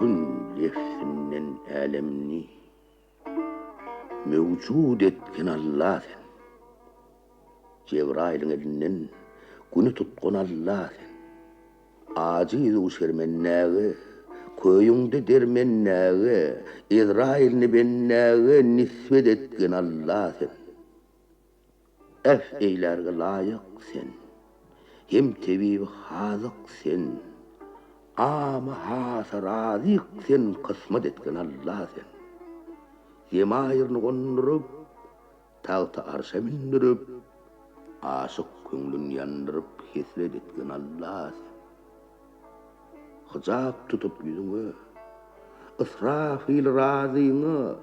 Kün lefsinden alemni mevcud etken Allah sen. Cebrail'in elinden günü tutkun Allah sen. Aciz uşermennäge, köyüňde dermennäge, İsrailni bennäge nisbet etken Allah sen. Ef eylerge laýyk sen. Hem tebib hazyk sen. Ama hasarazik sen kısmet etken Allah sen. Yemayırını kondurup, tağta arşa mindirip, aşık köңlün yandırıp hesret etken Allah sen. Hıcap tutup yüzüňe, ısrafil raziňe,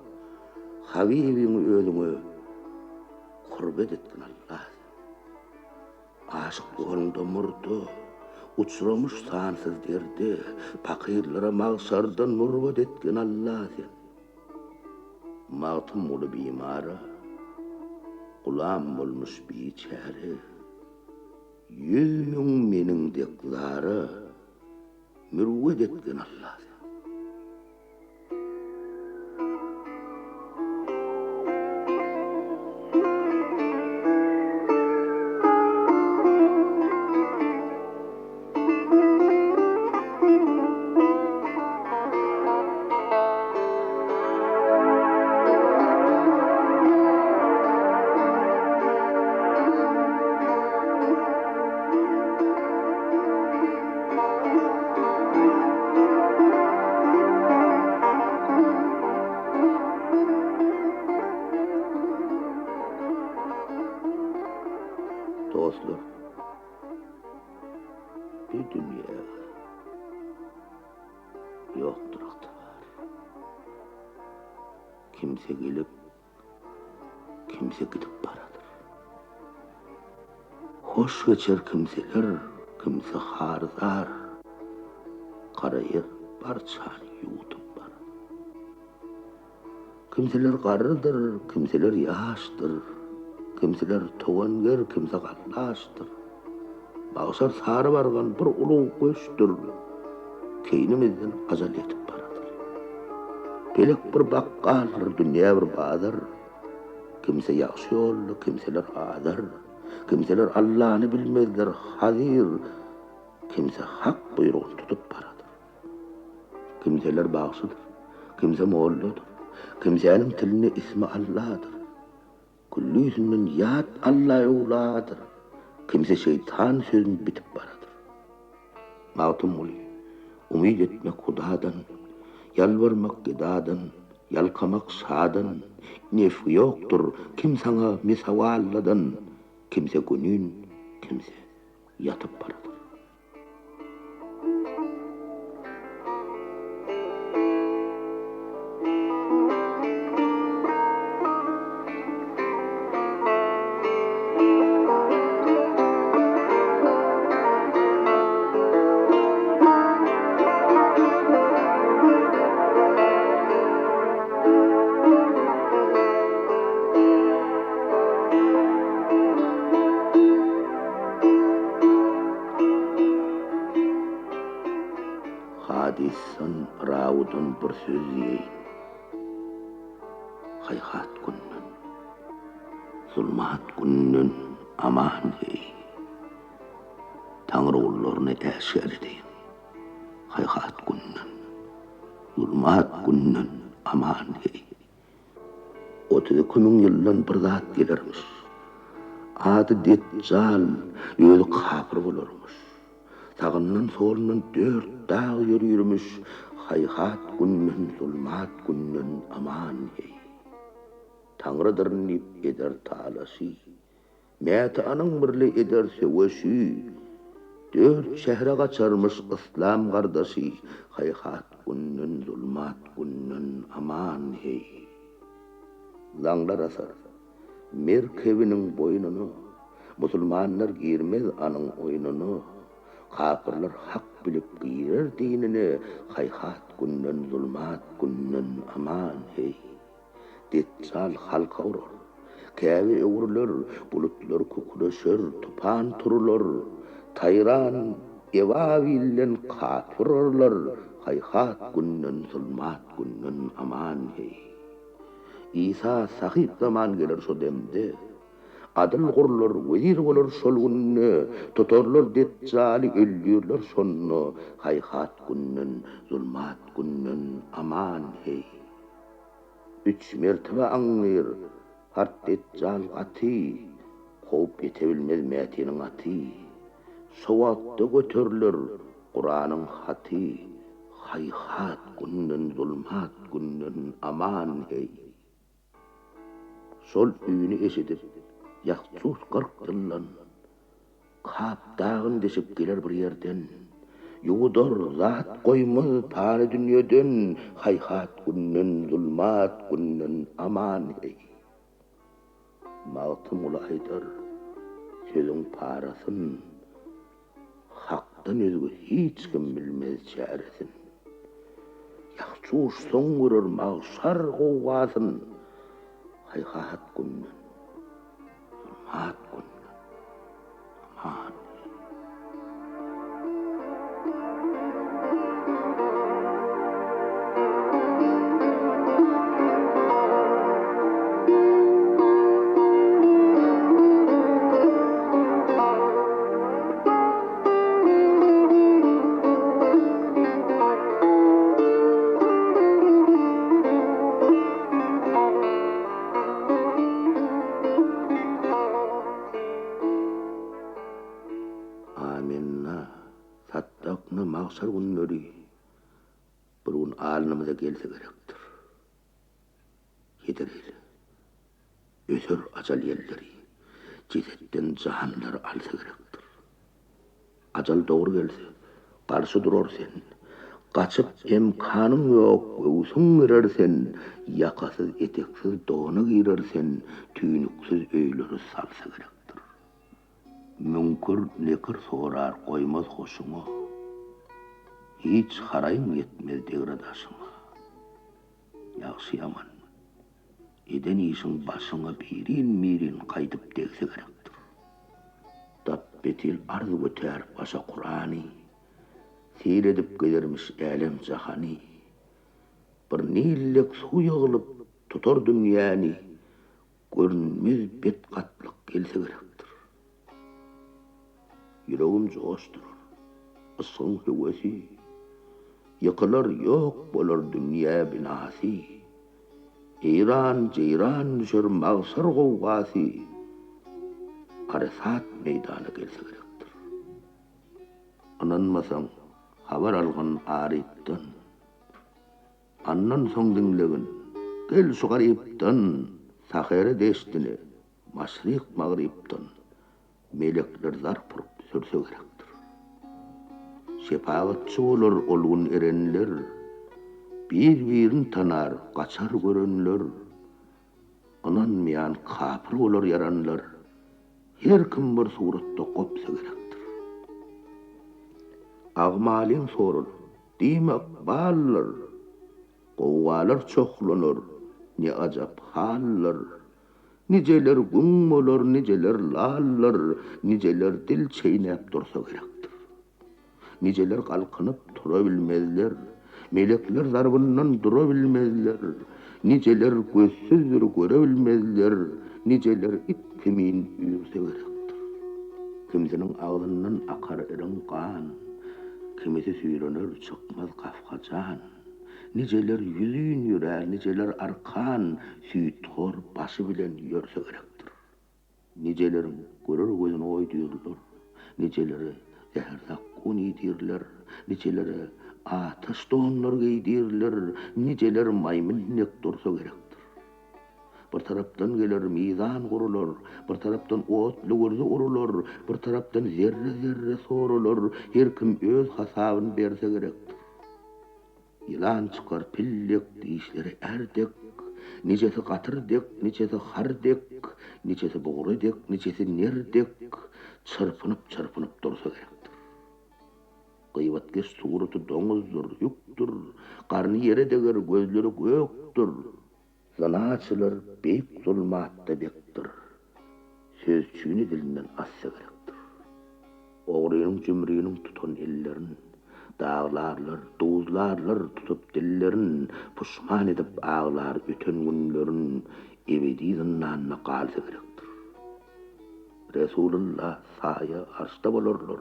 habibiňi özüňe kurbet etken Allah sen. Aşık bolunda murdu, uçramış sansız derdi, pakirlere mağsarda nurvat etken Allah sen. Mağtım olu bimara, gulam olmuş biçare, 100 000 menin dekları, mürvet etken Allah sen. Dostlar, bir dünya yoktur aktıvar. Kimse gelip, kimse gidip baradır. Hoş geçer kimseler, kimse harzar. Karayır barçanı yutup barar. Kimseler karıdır, kimseler yaştır. Kimseler toğangar, kimse kallaştır. Bağışar sarı bargan bir ulu göçtür. Keynimizden azal etip baradır. Pelek bir bakkaldır, dünya bir bağdır. Kimse yaxşı yollu, kimseler adır. Kimseler Allah'ını bilmezler, hazir. Kimse hak buyruğunu tutup baradır. Kimseler bağışıdır, kimse moğulludur. Kimsenin tilini ismi Allah'dır. Kullu yüzünden yat Allah yoladır. Kimse şeytan sözünü bitip baradır. Mağtum oluyor. Umid etmek Hudadan, yalvarmak gıdadan, yalkamak sağdan, nefi yoktur kim sana misavalladan, kimse günün, kimse yatıp baradır. Hadisan ravudun bir söz yiyin. Hayhat günnün, zulmat günnün aman hey. Tanrı ullarını eşer edin. Hayhat günnün, zulmat günnün aman hey. 32 000 yıldan bir zat gelirmiş. Adı Deccal, özü kafir bulurmuş. Sağından solundan 4 dağ yürürmüş. Hayhat günnün, zulmat günnün aman hey. Tanrıdır nip eder talası. Mete anın birli ederse vöşü. 4 şehre kaçarmış İslam kardeşi. Hayhat günnün, zulmat günnün aman hey. Zanglar asar. Merkebinin boynunu. Musulmanlar girmez anın oyununu. Kafirler hak bilip girer dinini. Hayhat günnün, zulmat günnün aman hey. Deccal halka vurur. Käbi öwürler, bulutlar kukulaşır, tupan turulur. Tayran evavillen kafirler. Hayhat günnen, zulmat günnen aman hey. İsa sahip zaman gelir so demde. Adıl gorlar, vezir olur sol günne, tutorlar deccali öldürler sonno. Hayhat günnen, zulmat günnen aman hey. Üç mertebe anlayır, hart deccal atı, koup yetebilmez metinin atı. Sovatta götürülür Kur'an'ın hatı. Hayhat günnen, zulmat günnen aman hey. Sol üyünü eşidip, yakçuz 40 yıllan, kap dağın deşip gelir bir yerden, yuğudur zat koymaz tane dünyadan, hayhat günnen, zulmat günnen aman hey. Mağtım ulaydır, sözün parasın, haktan özgü hiç kim bilmez çaresin. Yakçuz son görür mağşar kovasın, hayhat günnen, zulmat günnen aman. Amenna sattakны mağsar günleri bir gün alnımıza gelse gerektir. Yediril, ösür acal yerleri, cesetten cahanları alsa gerektir. Acal doğru gelse, karşı durur sen, kaçıp emkanın yok, göğsün verersen, yakasız eteksiz donu girersen, tüynüksüz öylürü salsa gerektir. Münkür nekir sorar koymaz hoşuma, hiç harayım yetmez degradasıma. Yaxşı yaman, eden işin başına birin mirin kaydıp degse gerektir. Dap betil arz göter başa Kur'an'ı, seyredip gelirmiş elem cahani. Bir nillek su yığılıp tutar dünyanı, görünmez bet katlık gelse gerektir. Yüreğim coşturur, ısın hüvesi, yıkılır yok bolur dünya binası. İran ceyran düşür mağsar kovgası, Arasat meydanı gelse gerektir. Ananmasan haber algan ariptan, annan son dinlegin, gel su gariptan, sahere deştine, maşrik mağriptan, melekler zarpırıp sürse gerektir. Şefaatçı olur olgun erenler, bir-birin tanar, kaçar görenler, ananmayan kapır olur yaranlar, her kim bir suratda kopsa gerektir. Ağmalin sorur, dimak bağlar, kovvalar çoxlanır, ne acap hallar, niceler gün olur, niceler lallar, niceler dil çeynep dursa gerektir. Niceler kalkınıp tura bilmezler, melekler zarbından dura bilmezler, niceler gözsüzdür göre bilmezler, niceler itkimin yürse gerektir. Kimsenin ağzından akar erin kan, kimisi suyranır çıkmaz kafka can, niceler yüzün yürer, niceler arkan, süytor başı bilen yörse gerektir. Nicelerin görür gözün oy diyorlar, niceleri zehirdak kun idirler, niceleri ateş doğanlar giydirler, niceler maymun nek dursa gerektir. Bir taraftan gelir mizan kurulur, bir taraftan otlu gözü urulur, bir taraftan zerre zerre sorulur, her kim öz hasabını berse gerektir. Yılan çıkar pillek dişleri erdek, nicesi katır dek, nicesi har dek, nicesi boğru dek, nicesi ner dek, çırpınıp çırpınıp dursa gerektir. Gıybatkeş suğrutu domuzdur, yüktür, karnı yere deger, gözleri göktür. Zanaçılar beyik zulmatta bektir, sözçüğünü dilinden assa gerektir. Oğruyunun cümriyinin tutan ellerin, dağlarlar, duzlarlar tutup dillerin puşman edip ağlar öten günlerin ebedi zindanına kalsa gerektir. Resulullah saya arşta bolurlar.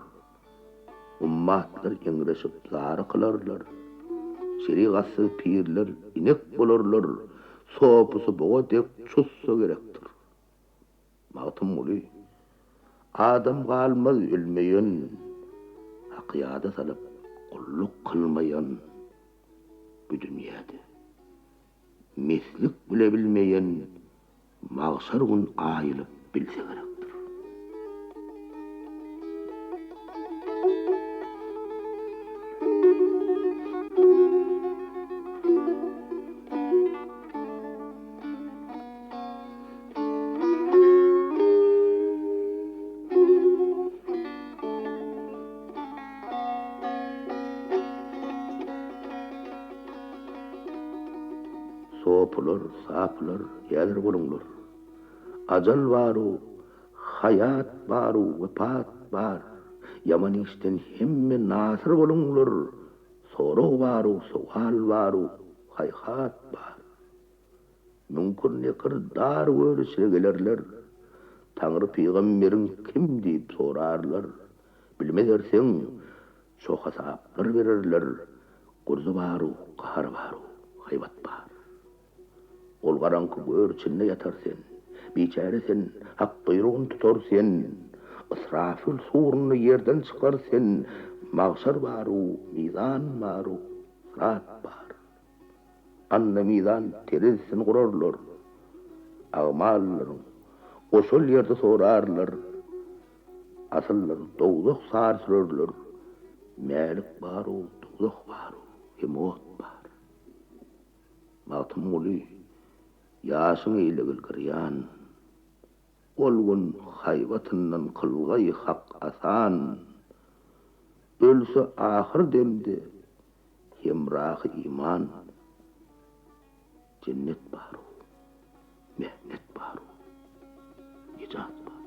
Ummatlar engreşip zara kılarlar. Şeriatı pirler inek bolurlar. Sopusu boğa dek çussa gerektir. Mağtum ulu. Adam kalmaz ölmeyen, hakkıyada salıp kulluk kılmayan bu dünyada. Meslik bile bilmeyen, mağşar gün ayılıp bilse gerektir. Sopular, saplar, yedir bulunlar. Acal varu, hayat varu, vefat var. Yaman işten hemme nasır bulunlar. Soru varu, sual varu, hayat var. Mümkün ne kırdar görüşe gelirler. Tanrı peygamberin kim deyip sorarlar. Bilmedersen, çok hesaplar verirler. Kurzu varu, kahar varu, hayvat var. Ol garankı görçünde yatar sen. Biçare sen, hak buyruğun tutar sen. Israfil surunu yerden çıkar sen. Mağşar varu, mizan varu, sırat var. Anna mizan terizsin kurarlar. Ağmalların, oşul yerde sorarlar. Asılların doğduk sarsırırlar. Melik varu, doğduk varu, hemot var. Mağtum ulu. Yaşın eýlegil girýän, ol gün haybatından kılgay hak asan, ölse ahir demde hemrahı iman, cennet baru, mehnet baru, nicat baru.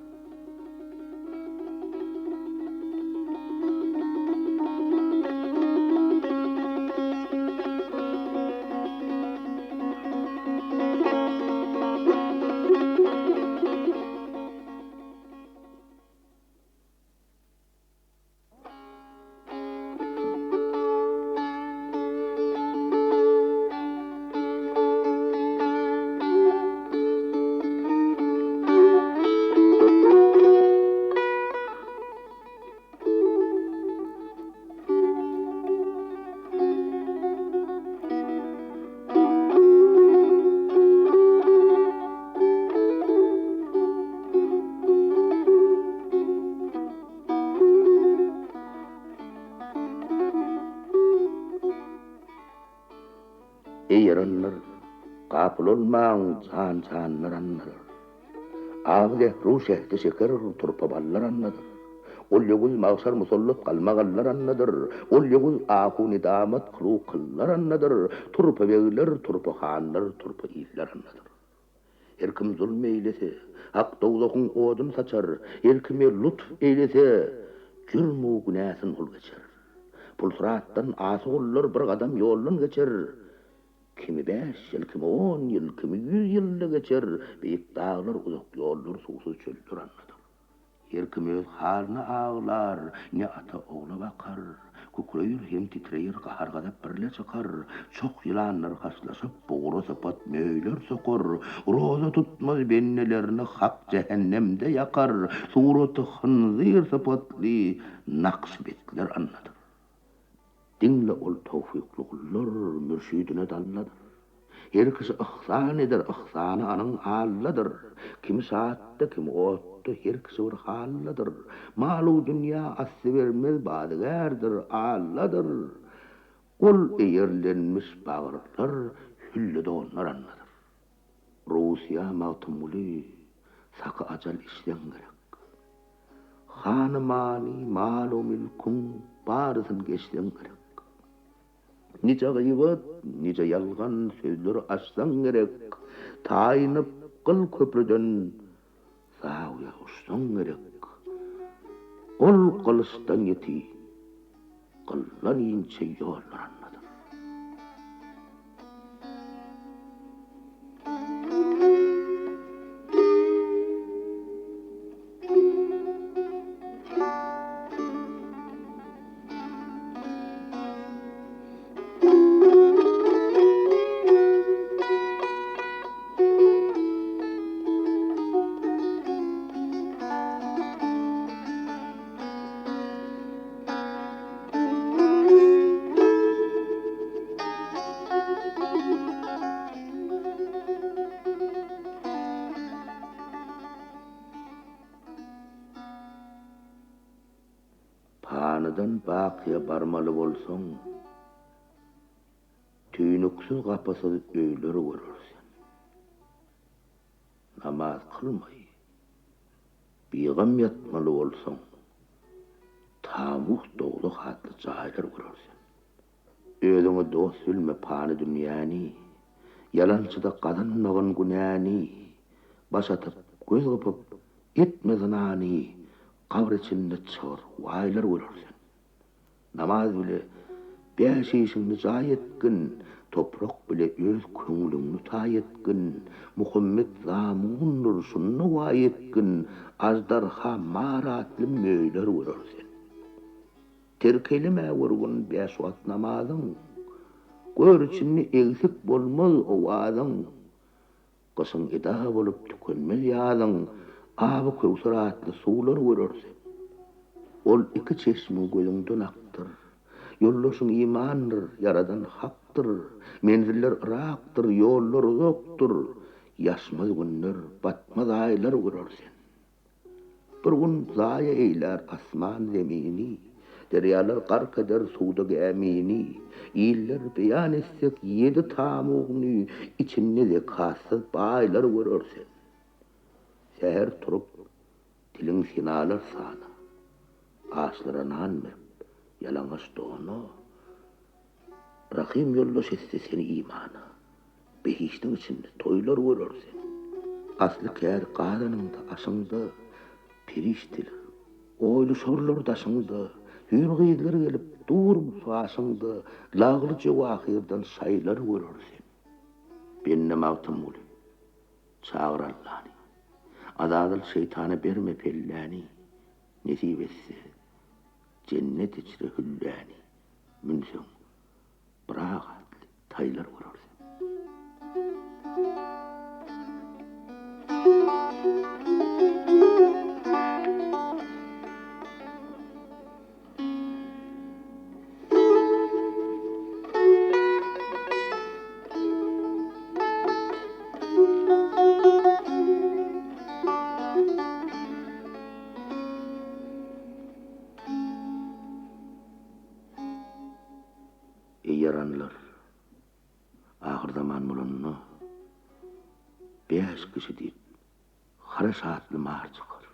Eýerenler, gapyl olmaň çan-çanlar anlar. Ağzı ruşehde şeker turpa ballar anladır. Ol ýoguz mağşar musallat galmagallar anladır. Ol ýoguz aqu nidamat kulu kıllar anladır. Turpa begler, turpa hanlar, turpa iller anladır. Her kim zulm eýlese, hak dowlukun odun saçar. Her kime lutf eýlese, jürmü günäsin hul geçer. Pulsuratdan asy ullar bir adam ýoldan geçer. Kimi 5 yıl, kimi 10 yıl, kimi 100 yılda geçer. Büyük dağlar, uzak yollar, susuz çöller anladır. Her kimi öz haline ağlar, ne ata oğla bakar. Kukurayır hem titreyir, kahar gadap birle çıkar. Çok yılanlar haslaşıp, boğra sapat möyler sokar. Roza tutmaz bennelerini hak cehennemde yakar. Suratı hınzir sapatlı nakşbetler anladır. Dinle ol tawfikli kullar mürşidine dalladır. Her kişi ihsan eder, ihsanı anın halladır. Kimi saatte, kimi ottu, her kişi bir halladır. Malu dünya aslı vermez, badıgardır, halladır. Ol eğerlenmiş bağırlar, hüllü de onlar anladır. Rusya mağtumuli, sakı acal işlen gerek. Hanımani, malu milkun, barısın geçlen gerek. Nice gıybat, nice yalgan sözleri açsan gerek. Tayinip kıl köprüden sağıya uçsan gerek. Ol kılıçtan yeti, kıllan inçe yollar anladır. Panydan bakyya barmaly bolsaň, tüýnüksiz gapasy öýleri görürsen. Namaz kılmay, biğam yatmaly bolsaň, tamuh dogly hatly jaýlar görürsen. Özüňe dost bilme pany dünýäni, yalançyda gadanmagan günäni, başatyp göz gapyp etme zanany, kabr içinde çor waýlar görürsen. Namaz bile beş işini jaý etgin, toprak bile öz köňlüňi taý etgin, Muhammed zamun nurşuny waý etgin, ajdarha maratly möýler görürsen. Terkelime vurgun beş wagt namazyň, görçini eksik bolmaz o wazyň. Gysyň eda bolup tükenmez ýazyň, abi köwsür atly suwlar görürsen. Ol iki çeşme gözüňden akdyr. Yollaşyň imandyr, yaradan hakdyr. Menziller ırakdyr, ýollar uzakdyr. Ýaşmaz günler, batmaz aýlar görürsen. Bir gün zaýa eýler asman zemini, deryalar gark eder suwda gemini. Ýyller beýan etsek ýedi tamugyny, içinde zekatsız baýlar görürsen. Seher turup diliň finalar sana. Aşlara nanmep, yalaňaç dogany. Rahim yollaş etse seni imana. Behiştiň içinde toýlar görürsen. Asly kär gadanyňda aşyňda periştiler. Oýly şorlar daşyňda, hürgizler gelip durmuş aşyňda, lagly jewahirdan şaýlar görürsen. Benne mawtym bolu. Çağır Allah'ni. Azadıl şeytana berme pellani. Nesip etse cennet içre hüllani. Münsen bırak atlı taylar görürsen. Yaranlar ahir zaman bolanyny 5 kişi diýip hara saatly mar çykar.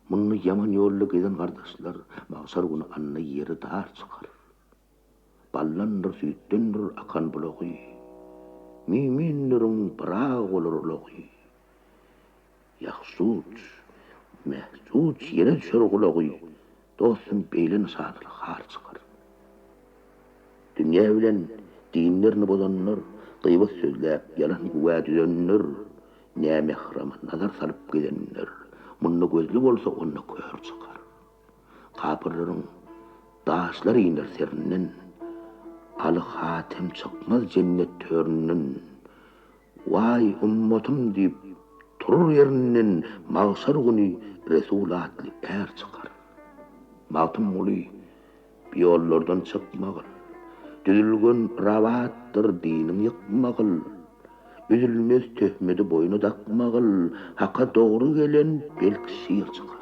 Muny ýaman ýolly giden gardaşlar magsar güni anna ýeri dar çykar. Ballandyr süýtdendir akan bulagy. Müminleriň bırak olur ulagy. Ýahsut, mehsut ýere düşer ulagy. Dostum beýlini saatly har çykar. Dünya bilen dinlerini bozanlar, gıybet sözläp, yalan güwä düzenler, näme nazar salyp gidenler, munna gözlü bolsa onna kör çykar. Kapyrlaryň daşlar iner serinden, aly hatem çykmaz cennet töründen, vay ummatym diýip turur ýerinden magsar güni resulatly er çykar. Mawtym uly ýollardan çykmagyl, düzülgün ravatdyr diniň ýykmagyl, üzülmez töhmedi boynu dakmagyl, hakka dogry gelen belki şiir çykar.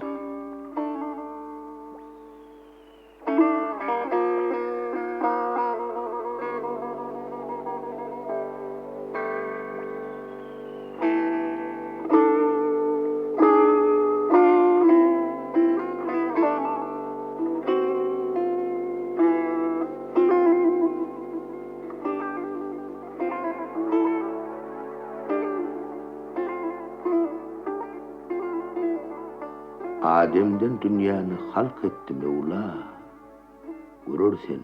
Ademden dünýäni halk etdi Mevla. Görürsen,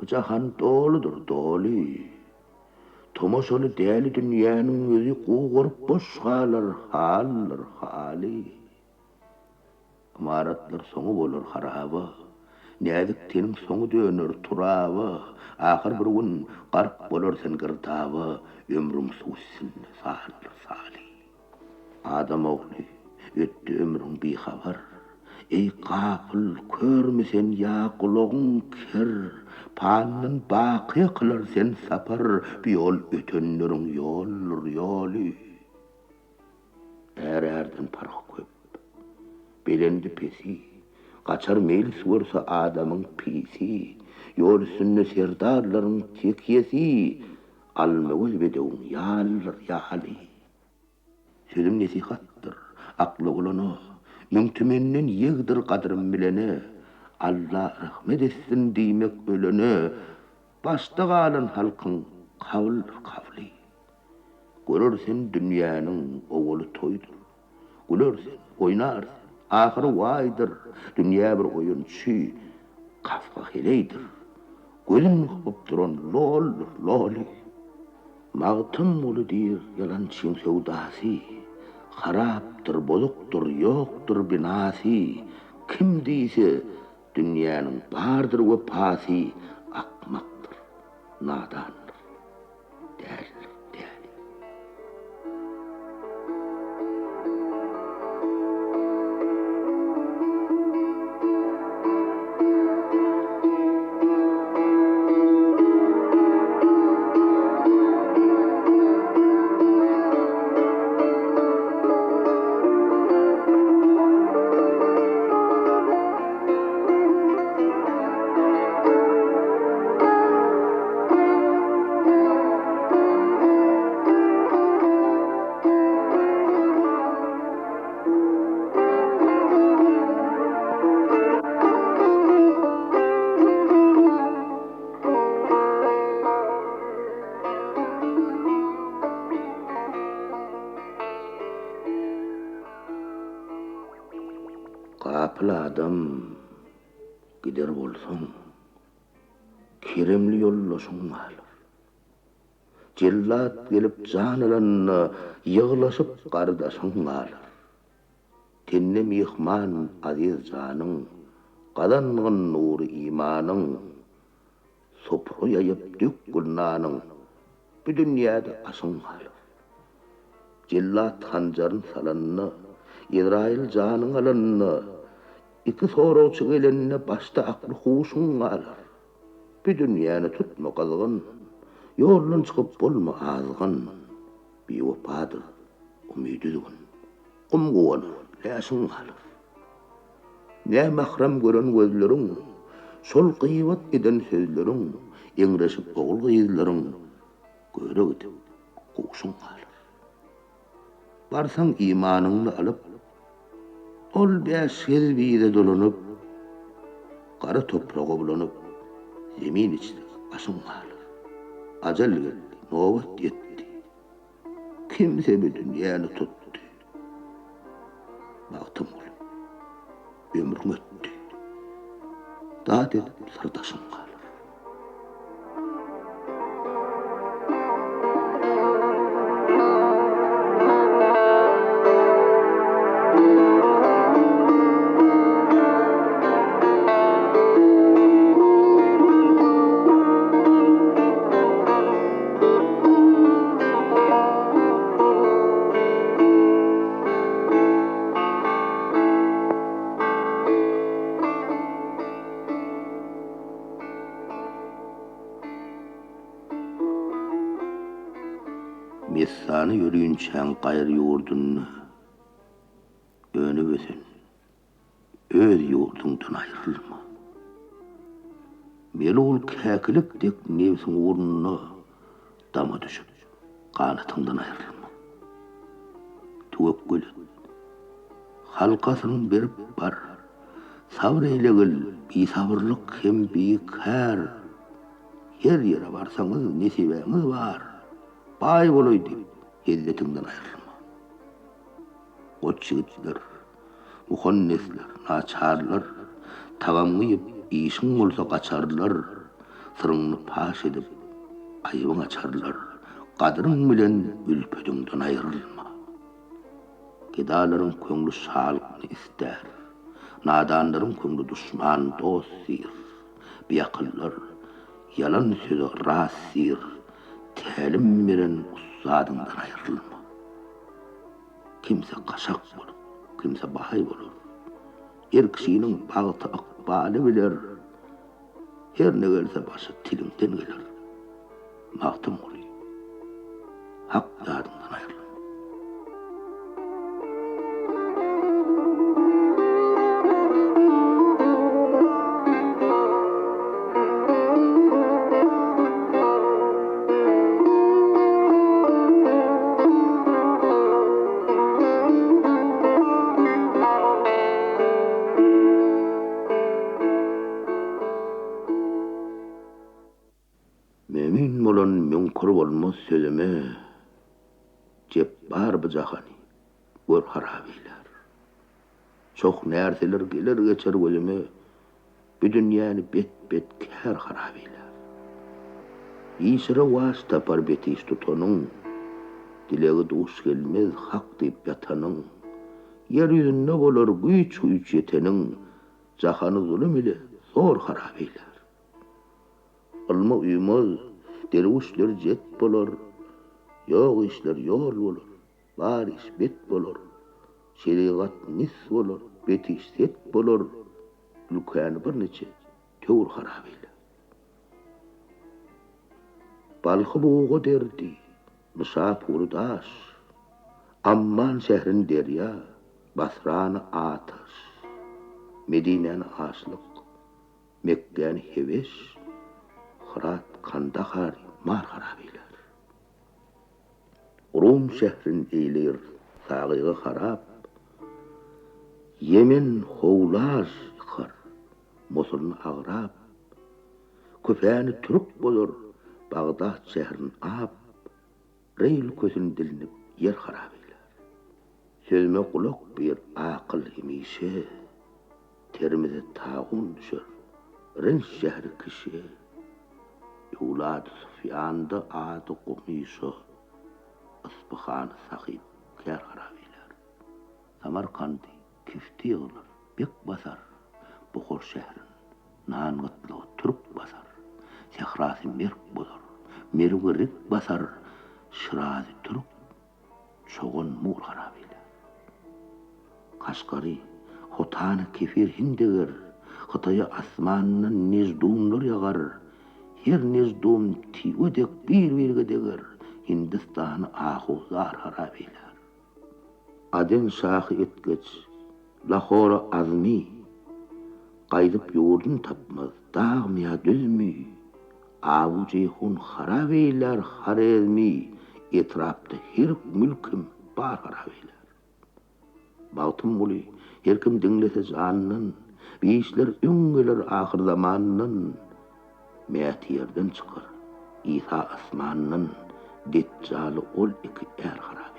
bıçahan doludur dolu. Tomoşonu değerli dünyanın özü kuğurup boş halar hali. Amaratlar sonu bolur harabı. Nädiktenin sonu dönür turabı. Ahir bir gün garp bolur sen gırtabı. Ömrüm suçsin salih. Adam oğlu, öttü ömrün bir haber. Ey gafıl körmüsen ya kulağın ker. Panın baqı kılar sen sapar. Bir yol ötönlerin yolu. Erden paraq köp. Belendi pesi. Kaçar meylis vursa adamın pisi. Yol üstünde serdarların tekiyesi. Alma ölbedevun yali. Sözüm nesihattır, aklı olana, müntümenden yığdır kadrım bilene, Allah rahmet etsin demek ölene, başta kalan halkın kavli. Görürsen dünyanın oğlu toydur, gülürsen oynarsın, ahırı vaydır, dünya bir oyunçu, kafka heleydir. Gözün kapıp duran loli. Mağtın olu dir yalançın sevdası, haraptır, bozuktur, yoktur binası. Kim deyse dünyanın vardır vefası, akmaktır, nadandır, değerlidir. Kapıl adam gider bolsun, keremli yollaşın alır. Cellat gelip canılanına yığlaşıp kardaşın alır. Tenne mihman aziz canın, qadanğın nuru imanın, sopru yayıp dük gülnanın, bu dünyada aşın alır. Cellat hancarın salanına, İsrail canın alanına, iki soruçu gelenine başta aklı huşun alır. Bir dünyanı tutma kazgın, yolun çıkıp bulma azgın. Bir vefadır, umidüzgün, umguvanır, läşin alır. Ne mahram gören gözlerin, sol kıyvat eden sözlerin, eňreşip oğul gıyızların, göre gidip huşun alır. Barsan imanını alıp, ol beş gezbide dolunup, kara toprağa bulanıp, zemin içinde aşın alır. Acal geldi, novat yetti. Kimse bir dünyanı tuttu. Baktım oğlum, ömrüm öttü. Daha dedim sırdaşın alır. Messanı yürüyünçen gaýr yurdun önü besen, öz yurdundan ayrılma. Melul käkilik dek nefsin uğruna dama düşüp, kanatından ayrılma. Tüvekkül et, halkasını berip bar, sabr eylegil, bir sabırlık hem bir kär. Her yere varsanız nesibeniz var. Bay boloy deyip, hizmetinden ayrılma. Koç yigitler, muhannesler, naçarlar, tavam gıyıp, İşin olsa kaçarlar, sırrını paş edip ayıbın açarlar. Kadırın bilen ülpödüңden ayrılma. Gedaların köңlü sağlıkını ister. Nadanların köңlü düşman dost sir. Biyakıllar, yalan sözü rast sir. Telim bilen ussadından ayrılma. Kimse kaşak olur, kimse bahay olur. Her kişinin bağıtı akbali bilir. Her ne gelse başı tilimden gelir. Mağtım oluyor. Hak yadından ayrılma. Memin bolan münkür bolmaz sözüme cep bar bu jahany gör harabeyler. Çok nerseler gelir geçer gözüme bu dünýäni bet kär harabeyler. Ýyşyra was tapar beti tutanyň dilegi duş gelmez hak diýip ýatanyň yer ýüzünde bolar güýç ýeteniň jahany zulüm ile zor harabeyler. Alma uymaz, dervişler jet bolar, yok işler yol bolar, var iş bet bolar, şeriat nis bolar, bet iş set bolar, lükani bir neçe tövür harabeyler. Balkı buğu derdi, misafuru daş, Amman şehrin derya, Basra'nı ataş, Medine'ni aşlık, Mekke'ni heveş, Hırat, Kandahar, mar harabeyler. Rum şehrin eylir, sağığı harap. Yemen hovlar yıkar, Mosul'un ağrap. Köpäni Türk bolur, Bağdat şehrin ap. Reyl kösün dilinip yer harabeyler. Sözüme kulak bir akıl hemişe. Terimize tağun düşür, Rins şehri kişi. Yulad Sufyan'da adı Kumisho, Ispahan-ı Sahib, kär harabeyler. Samarkand'ı kifti yığılır, bek basar, Bukhor şehrin, Nangıtlı Türk basar, Sehrasi merk bulur, Mervi rik basar, Şirazi Türk, çoğun mul harabeyler. Kaşgari, Hotanı kefir hindeger, Hıtayı asmanının nizdumlar yagar, her nizdum tiwedek bir deger, Hindistan'ı ahuzar harabeyler. Aden şahı etgeç, Lahora azmi, Qaydıp yurdun tapmaz, dağmaya düzmü, Avu ceyhun harabeyler harezmi, Etrafta her mülküm bar harabeyler. Bağtım buli, her kim dinlese canının, Bişler üngeler ahir zamanının, Meyat yerden çıkar, İsa asmanının, Deccalı ol iki er harabeyler.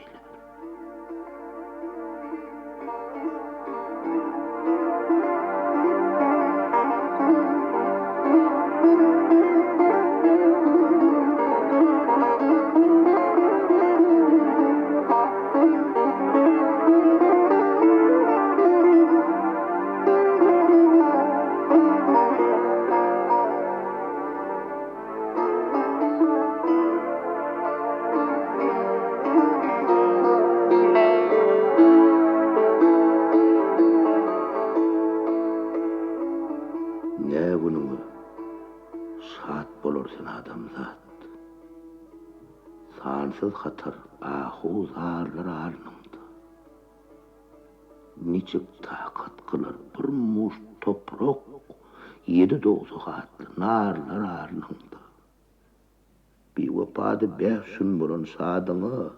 Ne bunun şat bolursun adamzat. Sansız hatar ahuz ağırlar ağırnımdı. Niçik takat kılar bir muş toprak, yedi doğusu hatlı narlar ağırnımdı. Bir vapadı 5 gün burun sadını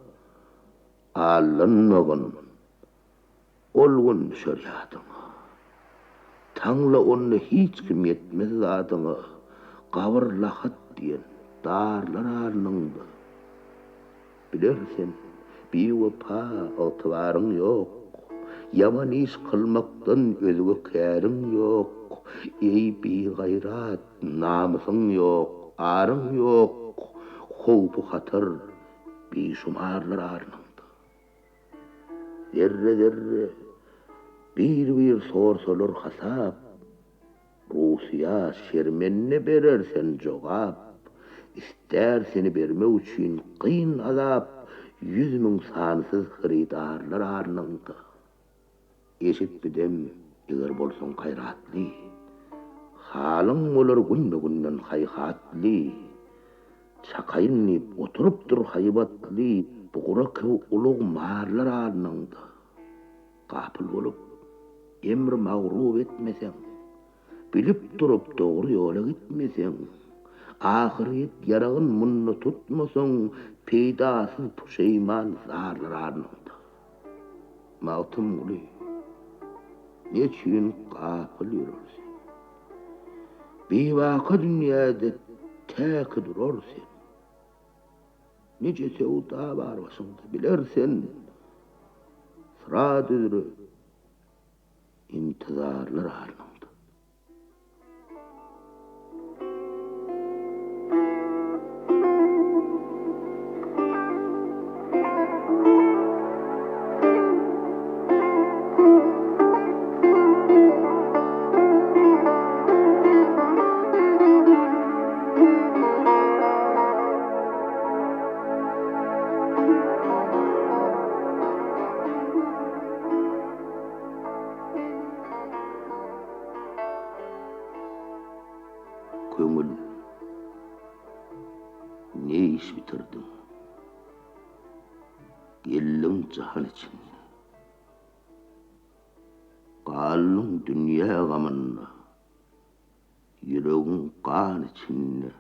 ağırlanmağın, olgun düşer yadını. Tanla onu hiç kim yetmez adını, kavur lahat diyen darlar ağırnımdı. Bilersen, bir vapa otuvarın yok, yaman iş kılmaktan özgü kârin yok, bir gayrat, namısın yok, arın yok, howpu hatar, şumarlar arnında. Zerre bir sorsalar hasap, Rusiya şermenne berersen jogap, ister seni berme üçin qyn azap, 100.000 sansız hiridarlar arnında. Eşit bidem, eger bolsun hayratly, halyň bolar günne hayhatly, çakaýynyp oturupdyr haybatly, bugura köw ulug marlar arnında. Gapyl bolup, emri magrub etmeseň, bilip durup dogry ýola gitmeseň, ahiret yaragyn munny tutmasaň, peýdasyz puşeýman zarlar arnında. Mawtym uly, neçin gapyl ýörersin? Beýwaka dünýäde täki durarsen, nece sewda bar başyňda bilersen, sıra düzürü intizarlar arnında. Köngül, ne iş bitirdin? Gelin jahan için. Galın dünya gamynna, yüreğin kan içinde.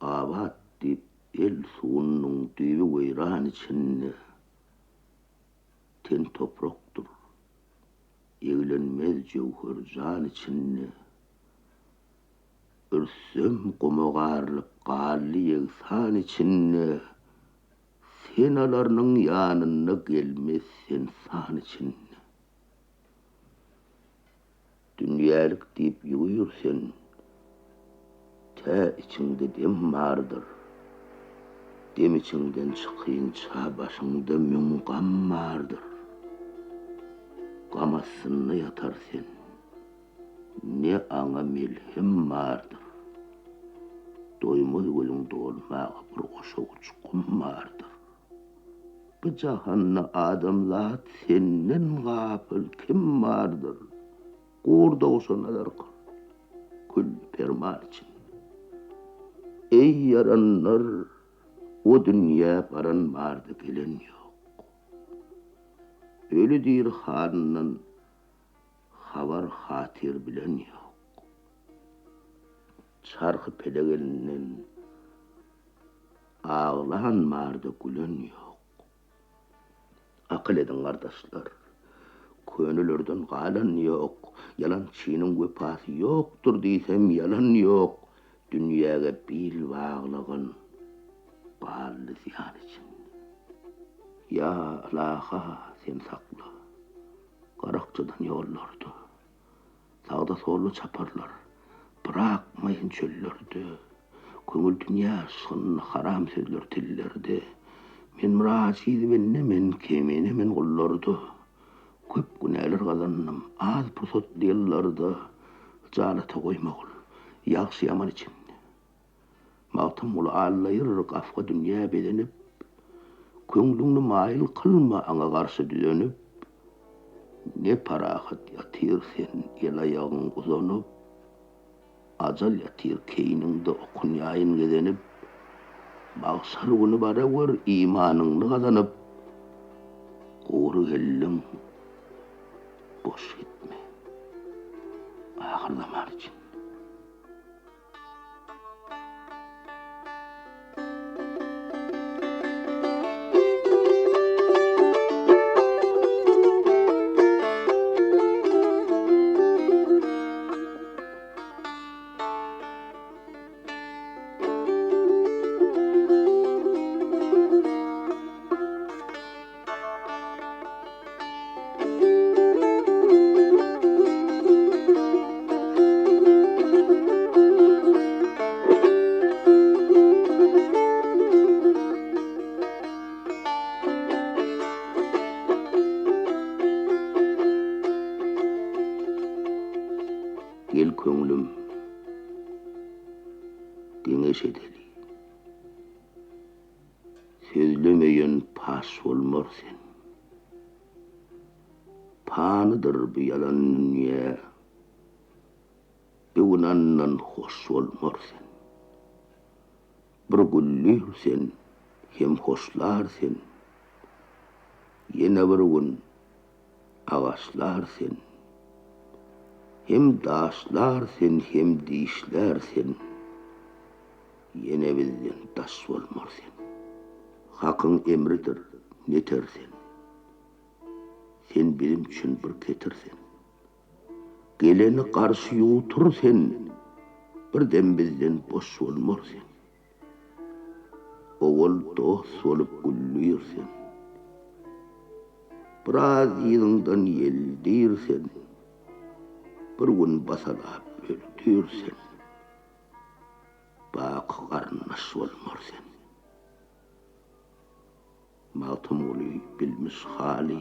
Abat dip el suğunun düýbi gıyran içinde. Ten toprakdır, eglenmez jewher jan içinde. Ürsüm gumagarlyk gally ýegsan içinde. Sen alarynyň ýanyna gelmezsen san içinde. Dünýälik diýip ýüýürsen, tä içinde dem bardyr. Dem içinden çykynça başyňda müň gam bardyr. Gamasyny ýatar sen, ne aňa melhem bardyr. Doýmaz gölüňde bolmagy bir goşa uçkum bardyr. Bu jahanna adamzat senden gapyl kim bardyr? Gurda oşanalar kül perman için. Ey yaranlar, o dünýä baran bardy gelen ýok. Öli dir hanyndan habar hatir bilen ýok. Çarky pelegelinden ağlan mardy gülen ýok. Akıl edin gardaşlar, könüllerden galan ýok, yalançynyň wepasy ýokdur diýsem yalan ýok. Dünýäge bil baglygyn bally ziyan için. Ya Allaha sen sakla, garakçydan ýollardy, sagda sollu çaparlar, bırakmayın çöllerde, köngül dünya aşkyny haram sözler tillerde. Men muraçydy men kemene men gullardy. Köp günäler gazannym, az pursat diýillerdi. Jalata goýmagul, ýagşy ýaman için. Mawtym ul allayır gafga dünýä bedenip, köňlüňni maýyl kılma aňa garşy düzenip, ne parahat ýatyr sen el aýagyň uzanyp, ajal ýatyr keýningde okunýaýyn gedenip, maksar güni barawar imanyňny gazanyp, gory gelliň boş gitme. Ahyrlaman için. Gel köңlüm, kеңеш edeli. Sözlemeyen pas olmar sen. Panıdır bu yalan dünya. Beğunandan hoş olmar sen. Bir güllür sen, hem hoşlar sen. Yine bir gün ağaçlar sen. Hem daşlar sen, hem dişler sen. Yine bizden taş olmar sen. Hakkın emridir, neter sen. Sen benim için bir ketirsen. Geleni karşı yutur sen. Birden bizden boş olmar sen. Oğul dost olup güllüyor sen. Biraz yılından yeldir sen. Bir gün basalap öldür sen. Bak karnaş olmar sen. Matımulu bilmiş hali.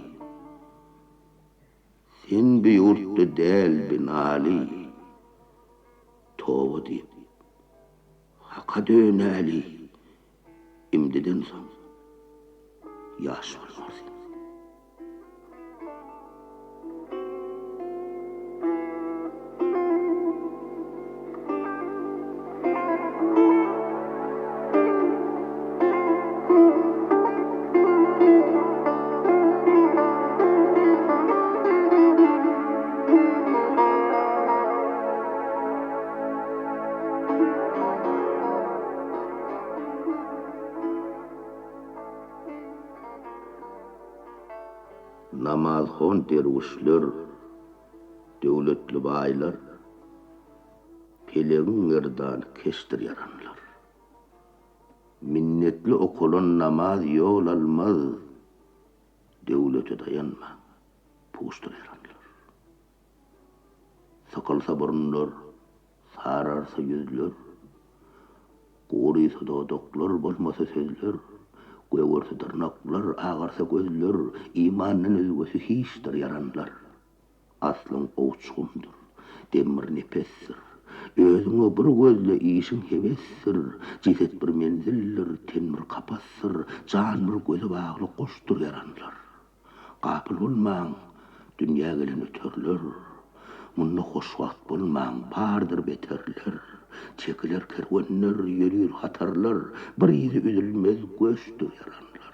Sen bir yurtta del binali. Tova deyip haka döneli. İmdiden son yaş olmar sen. Namaz hon dervişler, devletli baylar, peleğin erdan keştir yaranlar. Minnetli okulun namaz yol almaz, devlete dayanma, puştur yaranlar. Sakalsa burunlar, sararsa yüzler, Qo'riysa dodoklar, bo'lmasa sözler, qo'yaversa tırnaklar, ağarsa gözler, imanın özgösü hiçtir yaranlar. Aslın oğuçkundur, demir nefessir, özüňe bir gözle işin hevessir, ciset bir menzillir, tenmir kapassir, can bir gözü bağlı koştur yaranlar. Kapıl olmaň, dünya gelen öterler, munna hoş wagt bolmaň, bardır beterler. Çekiler kervanlar, yürür hatarlar, bir izi üzülmez göçtür yaranlar.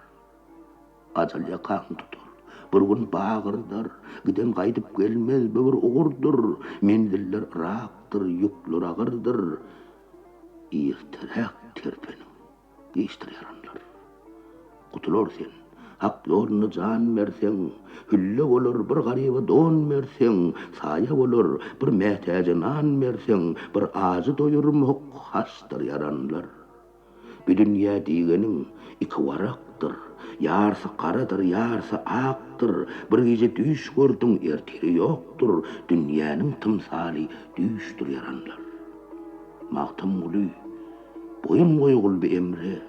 Acal yakan tutur, bir gün bağırdır, giden kaydıp gelmez bir uğurdur, mendiller raktır, yüklür ağırdır. İrtirak terpenin, geçtir yaranlar. Kutulur sen, hak yolunu can versen, hülle olur bir gariba don versen, saya olur bir mehtece nan versen, bir ağzı doyurmak hastır yaranlar. Bir dünya digenin iki varaktır, yarsı karadır, yarsı aktır, bir gece düş gördün ertiri yoktur, dünyanın tımsali düştür yaranlar. Maqtam ulu, boyun koyugul bir emre,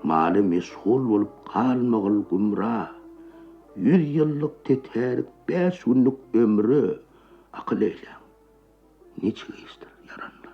mali meşgul olup kalmagıl gümra, 100 yıllık teterik 5 günlük ömrü akıl eyle. Neçe geçtir yaranlar.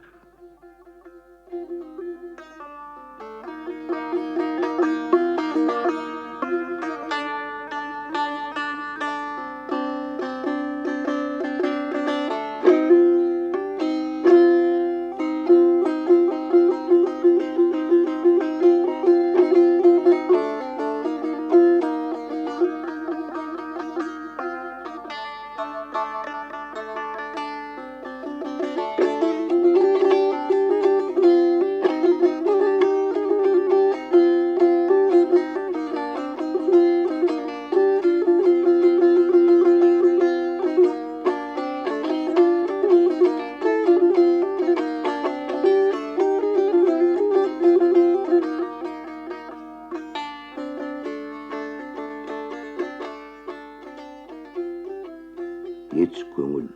Geç köngül,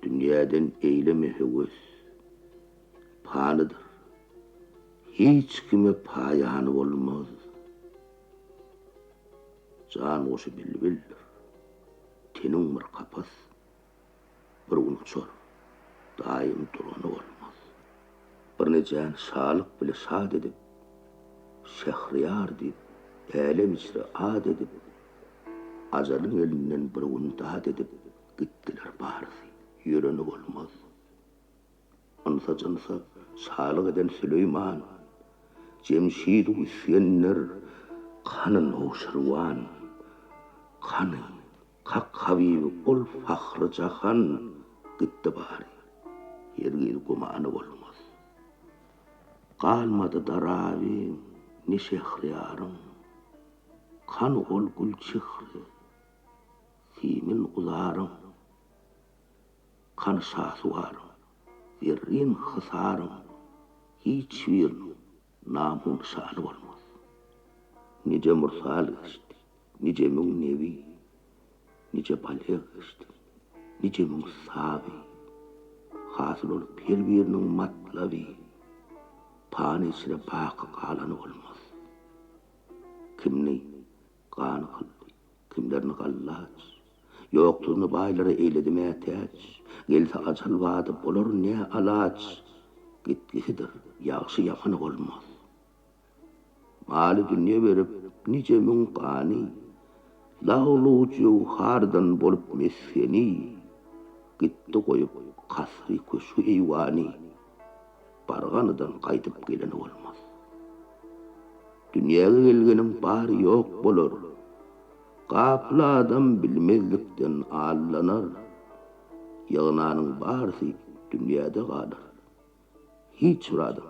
dünyadan eyleme heves, panıdır. Hiç kime payanı olmaz. Can oşu bilbildir. Tenin bir kapas, bir gün uçar, daim duranı olmaz. Bir necän şalyk bile şad edip, Şehriyar deyip, elem içre ad edip, ajalın elinden bir untat edip, gittiler barisi, yüreni olmaz. Ansa cansa şalyk eden Süleyman, Cemşid üsyenler, kanın oşarwan, kanı, kak habibi ol fahrı cahan, gitti bari, yergil gumanı olmaz. Kalmadı daravim, ne şehriyarım, kan ol gül çıhrı, simin uzarım, kan şahsuarım, zerrin hısarım, hiç bir namun şanı olmaz. Nice mursal geçti, nice münnevi, nice balık geçti, nice musavi, hasıl olup her birinin matlavi, pan içine bakı kalanı olmaz. Kimni kanı kıldı, kimlerini kallaç, yokluğunu bayları eyledi mehteç, gelse acal vadı bulur ne alaç, gitkisidir, yakşı yakanı olmaz. Mali dünya verip nice münkani, lağlucu hardan bolup meskeni, gitti koyup kasri kuşu eyvani, barganıdan kaytıp geleni olmaz. Dünyaya gelgenin bari yok bolur, kaplı adam bilmezlikten ağlanar, yığınanın barisi dünyada kalır, hiç uradım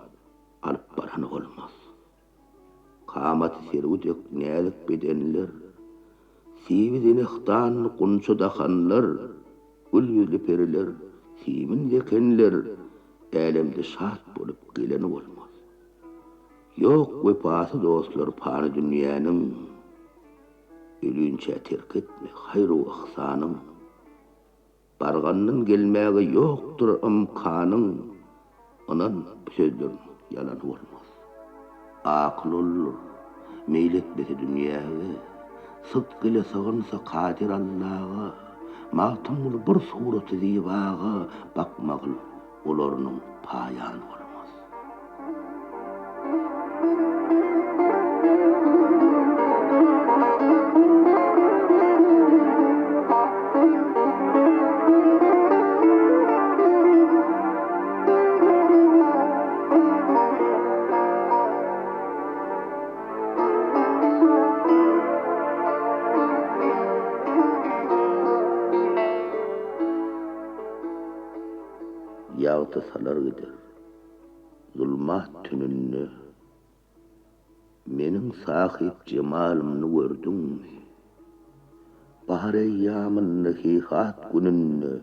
alıp baranı olmaz. Kamat serudek nelik bedenler, sivizin ihtan kunçuda hanlar, gül yüzlü periler, simin zekenler, elemde şart bolup geleni olmaz. Yok vefası dostlar panı dünyanın, ölünçe terk etme hayru ihsanın, barganın gelmeği yoktur imkanın, onun bu sözlerin yalanı olmaz. Akıl olur, meyletmesi dünyayı, sıdk ile sığınsa kadir Allah'a, mağtamul bir sureti zibağa, bakmağıl olorunun payanı olmaz. Yağtısalar gider, zulmat tününü, menin sahip cemalımını gördün mü? Bahar eyyamın hakikat gününü,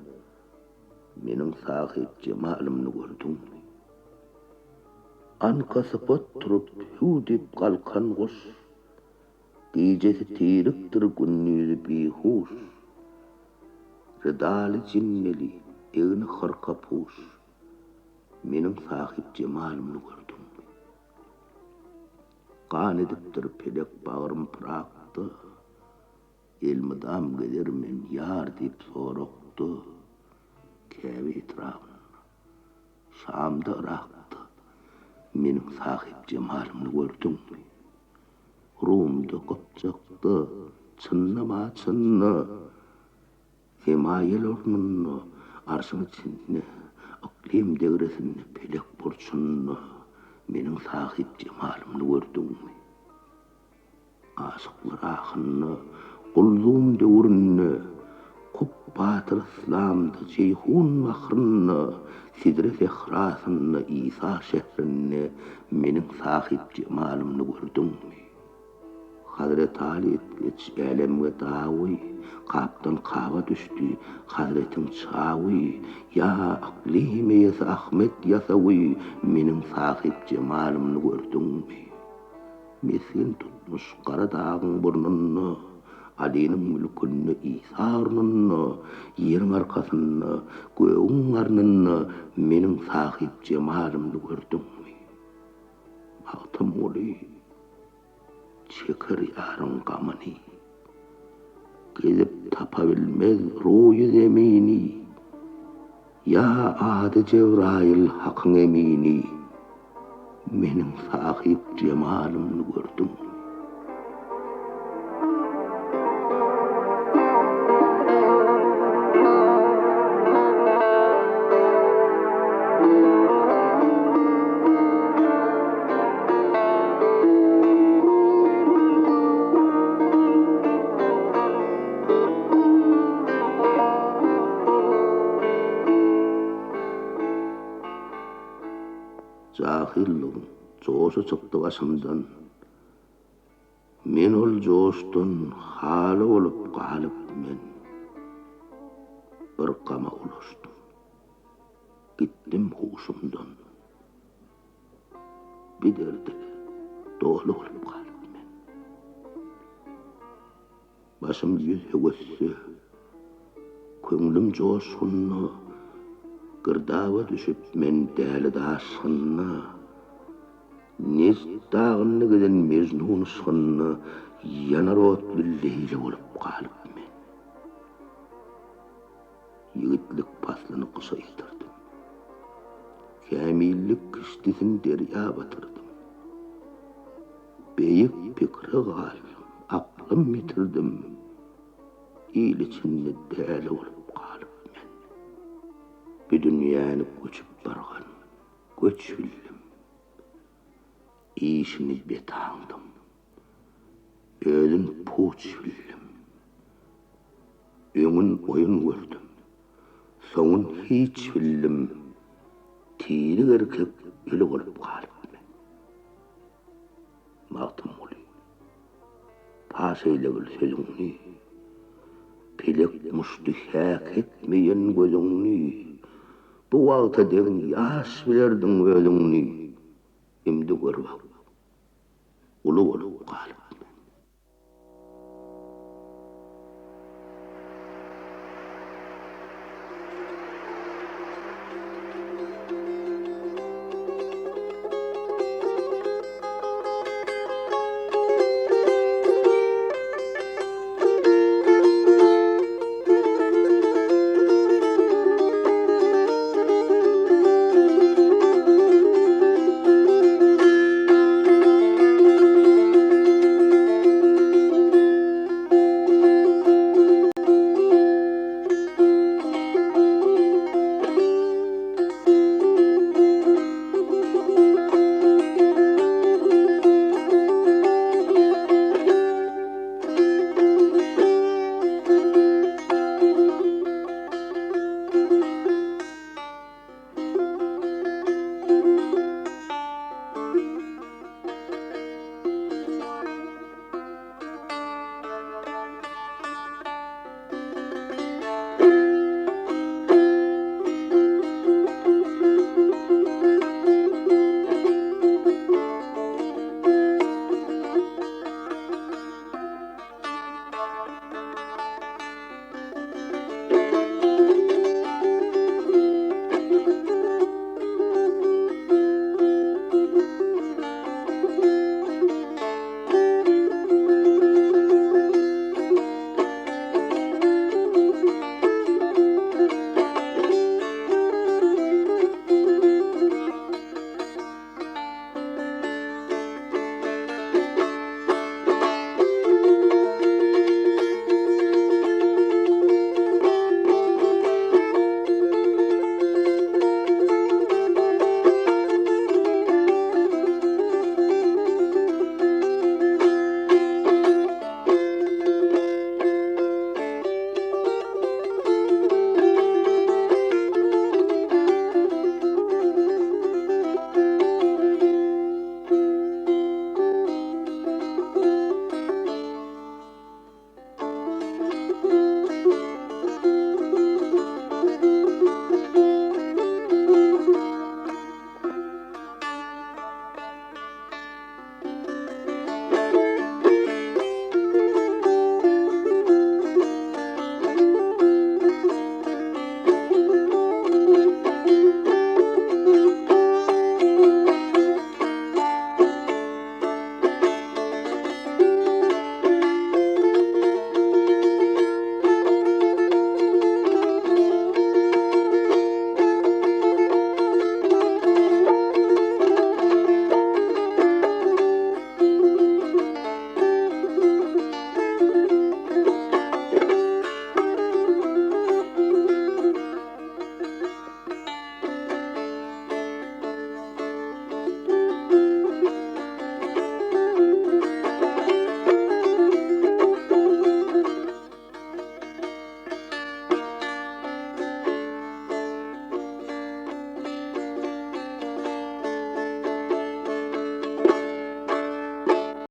menin sahip cemalımını gördün mü? Ankası potturup hudip kalkan kuş, gecesi tiriktir günnüzü bihuş, rıdalı cinneli, evini hırka puş, menin sahip cemalımını gördüm. Kan ediptir pelek bağırım pıraktı, elmidam gelir men yar deyip soruktu, kevi etrafını, Şam'da ıraktı, menin sahip cemalımını gördüm. Rum'da kopcaktı, çınlama çınlı, himayel ornunu, arşın içinde, aklim devresinde pelek burçunlu, menin sahip cemalımını gördün. Aşıklar ahını, kulluğum devrünü, kup batır İslam'da ceyhun mahrını, sidre zehrasını, İsa şehrini, menin sahip cemalımını gördün. Hazret Ali etgeç elemge davi, kaptan kava düştü, Hazretin çavi, ya akli meyesi Ahmet yasavi, menin sahip cemalımını gördün mü? Mesin tutmuş kara dağın burnunu, Ali'nin mülkünü, İsa ornunu, yerin arkasını, göğün arnını, menin sahip cemalımını gördün mü? Baktım oluyor. Çeker yarın gamını, gezip tapabilmez ruyu zemini, Ya adı Cebrail hakkın emini, menin sahip cemalımını gördüm. Cahilliğin coşu çıktı başımdan. Men ol coştun halı olup kalıp men. Bir kama ulaştım. Gittim huşumdan. Bir derde doğulu olup kalıp men. Başım yüze gösse, köngülüm coşkunna, gırdava düşüp men däli daşkınna, Niz dağını giden Mecnun sınna, yanar otlu Leyla olup kalıp men. Yigitlik paslını kısaytırdım. Kamillik kıştisin derya batırdım. Beyik pikri kaldım, aklım yitirdim. İl içinde däli olup kalıp men. Bir dünyanı göçüp bargan, göç bildim. İşini betandım. Ödün puç bildim. Öngün oyun gördüm. Soğun hiç bildim. Tiri erkek ölü olup kalıp men. Mağdım olu. Paseyle gül sözüngni. Pelek müştihak etmeyen gözüngni. Bu vaqta degin yaş bilerdin özüngni. Imdi görüp. Ulu olup kalıp.